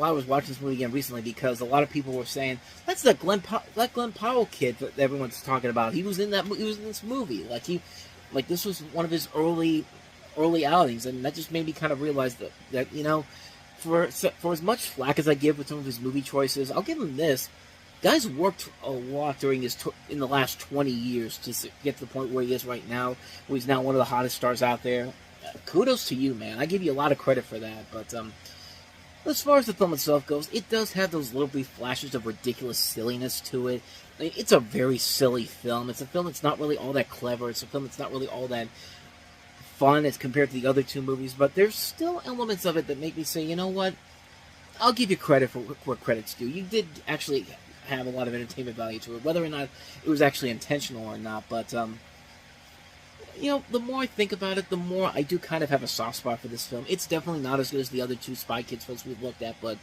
I was watching this movie again recently, because a lot of people were saying, that's that Glenn Powell kid that everyone's talking about. He was in this movie. Like this was one of his early outings, and that just made me kind of realize that for as much flack as I give with some of his movie choices, I'll give him this. Guy's worked a lot during in the last 20 years to get to the point where he is right now, where he's now one of the hottest stars out there. Kudos to you, man. I give you a lot of credit for that. But as far as the film itself goes, it does have those little brief flashes of ridiculous silliness to it. I mean, it's a very silly film. It's a film that's not really all that clever. It's a film that's not really all that fun as compared to the other two movies. But there's still elements of it that make me say, you know what? I'll give you credit for what credit's due. You did actually have a lot of entertainment value to it, whether or not it was actually intentional or not. But the more I think about it, the more I do kind of have a soft spot for this film. It's definitely not as good as the other two Spy Kids films we've looked at, but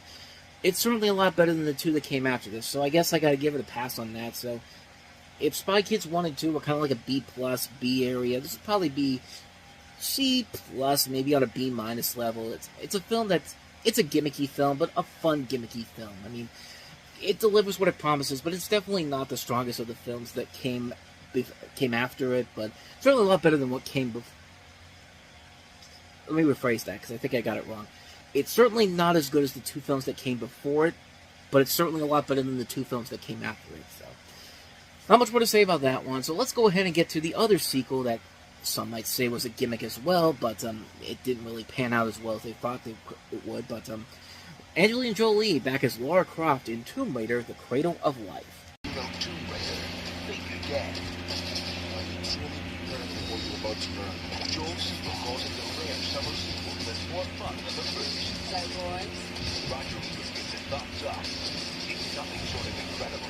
it's certainly a lot better than the two that came after this. So I guess I got to give it a pass on that. So if Spy Kids 1 and 2 were kind of like a B+, B area, this would probably be C+, maybe on a B- level. It's a film it's a gimmicky film, but a fun gimmicky film. I mean, it delivers what it promises, but it's definitely not the strongest of the films that came after it, but certainly a lot better than what came before. Let me rephrase that, because I think I got it wrong. It's certainly not as good as the two films that came before it, but it's certainly a lot better than the two films that came after it. So, not much more to say about that one. So let's go ahead and get to the other sequel that some might say was a gimmick as well, but it didn't really pan out as well as they thought it would. But Angelina Jolie back as Lara Croft in Tomb Raider: The Cradle of Life. Tomb Raider, think again. Joel's sequel calls it the rare summer sequel that's more fun than the first. Like boys? Roger Ebert gives it thumbs up. It's nothing short of incredible.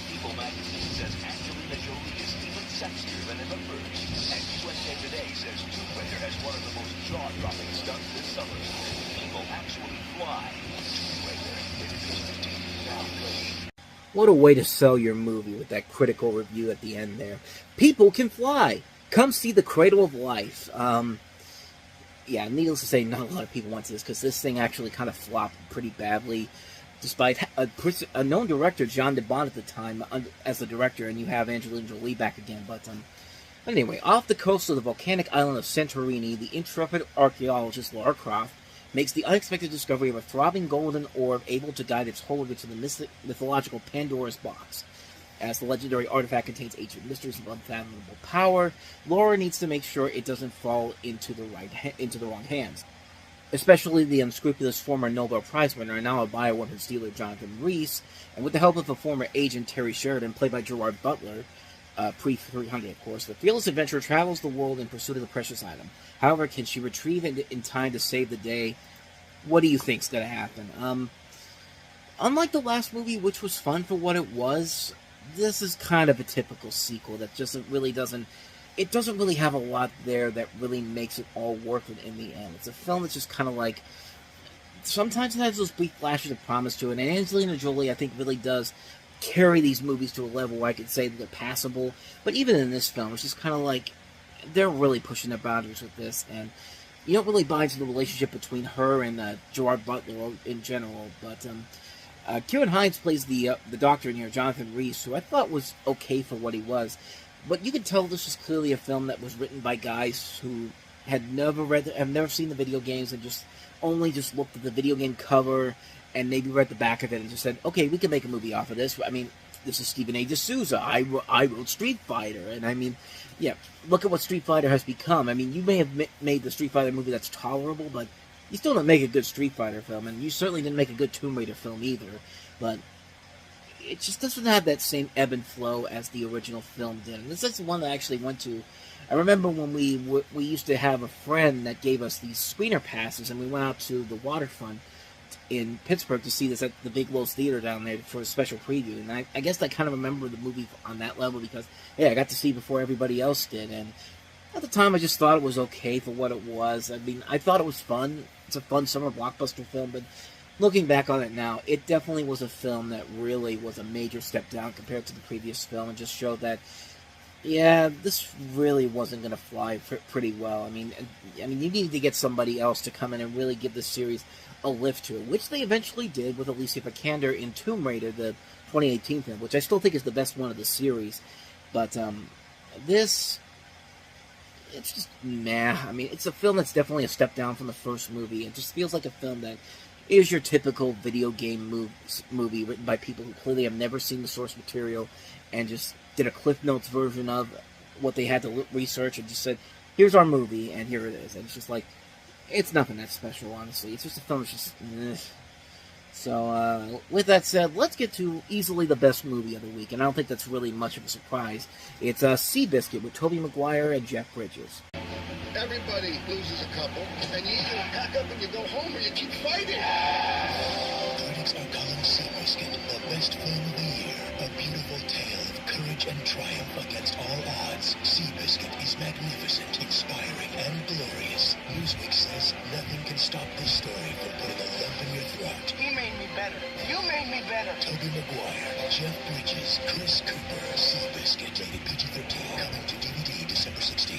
People magazine says Angelina Jolie is even sexier than in the first. And USA Today says Tomb Raider has one of the most jaw-dropping stunts this summer. People actually fly. Tomb Raider, now playing. What a way to sell your movie with that critical review at the end there. People can fly. Come see The Cradle of Life. Yeah, needless to say, not a lot of people went to this, because this thing actually kind of flopped pretty badly, despite a known director, John DeBont at the time, as the director, and you have Angelina Jolie back again. But anyway, off the coast of the volcanic island of Santorini, the intrepid archaeologist Lara Croft makes the unexpected discovery of a throbbing golden orb able to guide its holder to the mythological Pandora's box. As the legendary artifact contains ancient mysteries of unfathomable power, Laura needs to make sure it doesn't fall into the wrong hands. Especially the unscrupulous former Nobel Prize winner and now a bioweapons dealer Jonathan Rhys, and with the help of a former agent Terry Sheridan, played by Gerard Butler, pre-300, of course. The fearless adventurer travels the world in pursuit of the precious item. However, can she retrieve it in time to save the day? What do you think's going to happen? Unlike the last movie, which was fun for what it was, this is kind of a typical sequel that just really doesn't really have a lot there that really makes it all worth it in the end. It's a film that's just kind of like, sometimes it has those brief flashes of promise to it, and Angelina Jolie, I think, really does carry these movies to a level where I could say that they're passable. But even in this film, it's just kind of like, they're really pushing their boundaries with this, and you don't really buy into the relationship between her and Gerard Butler in general. But Kieran Hines plays the doctor in here, Jonathan Rhys, who I thought was okay for what he was. But you can tell this was clearly a film that was written by guys who have never seen the video games, and just looked at the video game cover and maybe read the back of it and just said, okay, we can make a movie off of this. I mean, this is Stephen A. D'Souza. I wrote Street Fighter, and I mean, yeah, look at what Street Fighter has become. I mean, you may have made the Street Fighter movie that's tolerable, but you still don't make a good Street Fighter film, and you certainly didn't make a good Tomb Raider film either. But it just doesn't have that same ebb and flow as the original film did. And this is the one that I actually went to. I remember when we used to have a friend that gave us these screener passes, and we went out to the waterfront in Pittsburgh to see this at the Big Lowe's Theater down there for a special preview. And I guess I kind of remember the movie on that level because, yeah, I got to see before everybody else did. And at the time, I just thought it was okay for what it was. I mean, I thought it was fun. It's a fun summer blockbuster film, but looking back on it now, it definitely was a film that really was a major step down compared to the previous film, and just showed that, yeah, this really wasn't going to fly pretty well. I mean, you needed to get somebody else to come in and really give this series a lift to it, which they eventually did with Alicia Vikander in Tomb Raider, the 2018 film, which I still think is the best one of the series. But this, it's just meh. I mean, it's a film that's definitely a step down from the first movie. It just feels like a film that is your typical video game movie written by people who clearly have never seen the source material and just did a Cliff Notes version of what they had to research and just said, here's our movie, and here it is. And it's just like, it's nothing that special, honestly. It's just a film that's just, So, with that said, let's get to easily the best movie of the week, and I don't think that's really much of a surprise. It's Seabiscuit with Tobey Maguire and Jeff Bridges. Everybody loses a couple, and you either pack up and you go home or you keep fighting. Critics are calling Seabiscuit the best film of the year. A beautiful tale of courage and triumph against all odds. Seabiscuit is magnificent, inspiring, and glorious. Newsweek says nothing can stop this story from putting a lump in your throat. He made me better. You made me better. Tobey Maguire, Jeff Bridges, Chris Cooper. Seabiscuit, rated PG-13, coming to DVD December 16.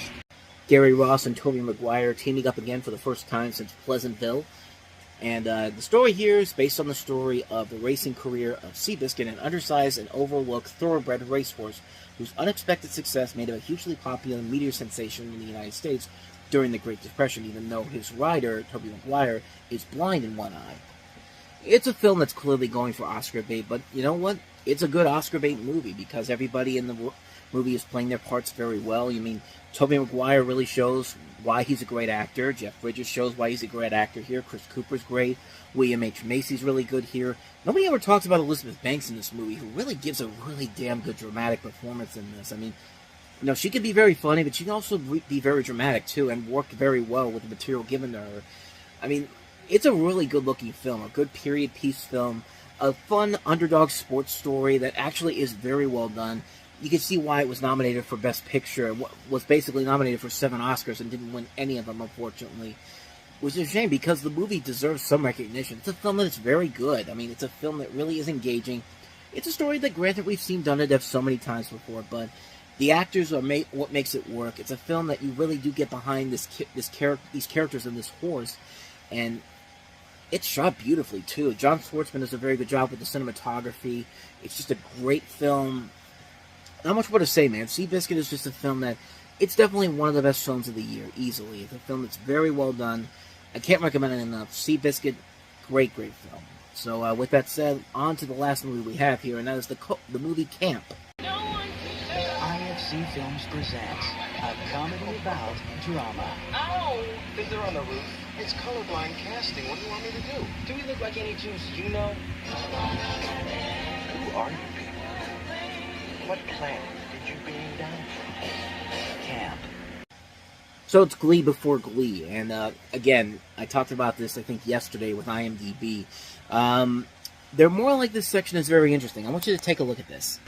Gary Ross and Tobey Maguire teaming up again for the first time since Pleasantville. And the story here is based on the story of the racing career of Seabiscuit, an undersized and overlooked thoroughbred racehorse whose unexpected success made him a hugely popular media sensation in the United States during the Great Depression, even though his rider, Tobey Maguire, is blind in one eye. It's a film that's clearly going for Oscar bait, but you know what? It's a good Oscar bait movie because everybody in the movie is playing their parts very well. I mean, Tobey Maguire really shows why he's a great actor. Jeff Bridges shows why he's a great actor here. Chris Cooper's great. William H. Macy's really good here. Nobody ever talks about Elizabeth Banks in this movie, who really gives a really damn good dramatic performance in this. I mean, you know, she can be very funny, but she can also be very dramatic, too, and work very well with the material given to her. I mean, it's a really good-looking film, a good period piece film, a fun underdog sports story that actually is very well done. You can see why it was nominated for Best Picture, was basically nominated for 7 Oscars and didn't win any of them, unfortunately. Which is a shame, because the movie deserves some recognition. It's a film that's very good. I mean, it's a film that really is engaging. It's a story that, granted, we've seen done to death so many times before, but the actors are what makes it work. It's a film that you really do get behind these characters and this horse, and it's shot beautifully, too. John Schwartzman does a very good job with the cinematography. It's just a great film. Not much more to say, man. Seabiscuit is just a film that, it's definitely one of the best films of the year, easily. It's a film that's very well done. I can't recommend it enough. Seabiscuit, great film. So, with that said, on to the last movie we have here, and that is the movie Camp. IFC Films presents a comedy about drama. Ow! Think they're on the roof? It's colorblind casting. What do you want me to do? Do we look like any Jews you know? Who are you people? What planet did you being done? Camp. So it's Glee before Glee, and again, I talked about this, I think, yesterday with IMDb. They're more like this section is very interesting. I want you to take a look at this.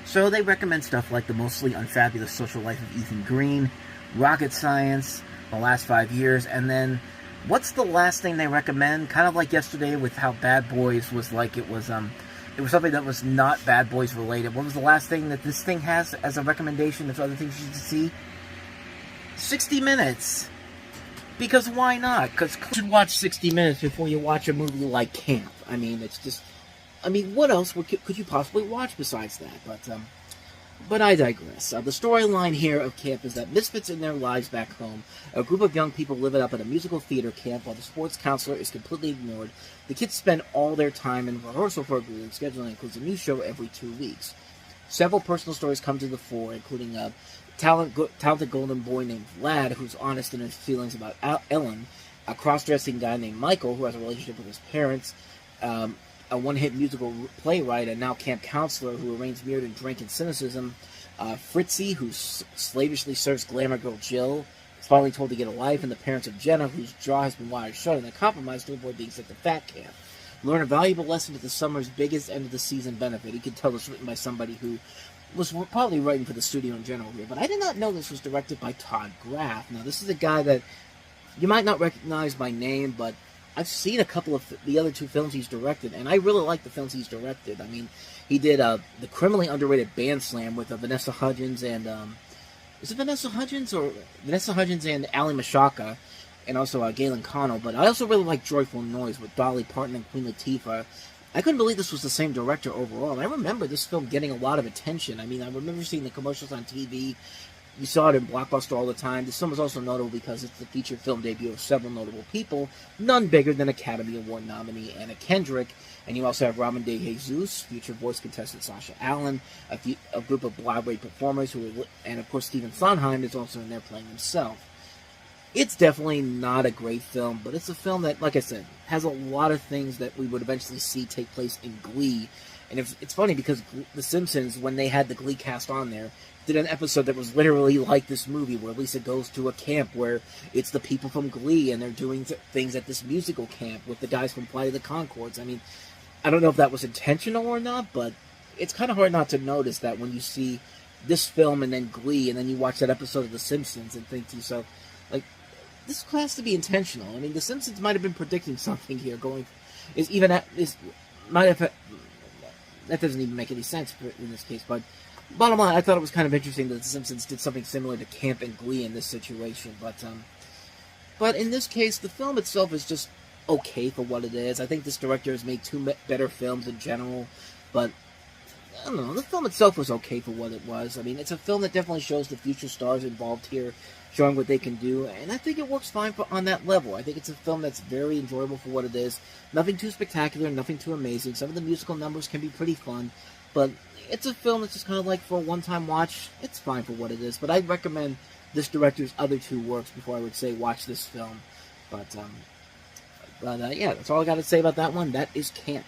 So they recommend stuff like The Mostly Unfabulous Social Life of Ethan Green, Rocket Science, The Last 5 Years, and then what's the last thing they recommend? Kind of like yesterday with how Bad Boys was like it was something that was not Bad Boys related. What was the last thing that this thing has as a recommendation of other things you should see? 60 Minutes. Because why not? Because you should watch 60 Minutes before you watch a movie like Camp. I mean, it's just... I mean, what else could you possibly watch besides that? But I digress. The storyline here of Camp is that misfits in their lives back home. A group of young people live it up at a musical theater camp while the sports counselor is completely ignored. The kids spend all their time in rehearsal for a group, and scheduling includes a new show every 2 weeks. Several personal stories come to the fore, including a talented golden boy named Vlad, who's honest in his feelings about Ellen, a cross-dressing guy named Michael, who has a relationship with his parents, a one-hit musical playwright and now camp counselor who remains mirrored in drink and cynicism, Fritzy, who slavishly serves glamour girl Jill, is finally told to get a life, and the parents of Jenna, whose jaw has been wired shut and they compromise to avoid being sent to fat camp. Learn a valuable lesson at the summer's biggest end-of-the-season benefit. You can tell this written by somebody who was probably writing for the studio in general here, but I did not know this was directed by Todd Graff. Now, this is a guy that you might not recognize by name, but I've seen a couple of the other 2 films he's directed, and I really like the films he's directed. I mean, he did the criminally underrated Band Slam with Vanessa Hudgens and, is it Vanessa Hudgens? Or Vanessa Hudgens and Ali Mashaka, and also Galen Connell. But I also really like Joyful Noise with Dolly Parton and Queen Latifah. I couldn't believe this was the same director overall, and I remember this film getting a lot of attention. I mean, I remember seeing the commercials on TV. You saw it in Blockbuster all the time. This film was also notable because it's the feature film debut of several notable people, none bigger than Academy Award nominee Anna Kendrick. And you also have Robin De Jesus, future voice contestant Sasha Allen, a group of Broadway performers, and of course Stephen Sondheim is also in there playing himself. It's definitely not a great film, but it's a film that, like I said, has a lot of things that we would eventually see take place in Glee. And it's funny because The Simpsons, when they had the Glee cast on there, did an episode that was literally like this movie, where Lisa goes to a camp where it's the people from Glee, and they're doing things at this musical camp with the guys from Flight of the Conchords. I mean, I don't know if that was intentional or not, but it's kind of hard not to notice that when you see this film and then Glee, and then you watch that episode of The Simpsons and think to yourself, like, this has to be intentional. I mean, The Simpsons might have been predicting something here. That doesn't even make any sense in this case, but bottom line, I thought it was kind of interesting that The Simpsons did something similar to Camp and Glee in this situation, but in this case, the film itself is just okay for what it is. I think this director has made 2 better films in general, but I don't know, the film itself was okay for what it was. I mean, it's a film that definitely shows the future stars involved here, showing what they can do, and I think it works fine on that level. I think it's a film that's very enjoyable for what it is. Nothing too spectacular, nothing too amazing. Some of the musical numbers can be pretty fun, but it's a film that's just kind of like for a one-time watch. It's fine for what it is, but I'd recommend this director's other 2 works before I would say watch this film. But yeah, that's all I got to say about that one. That is Camp.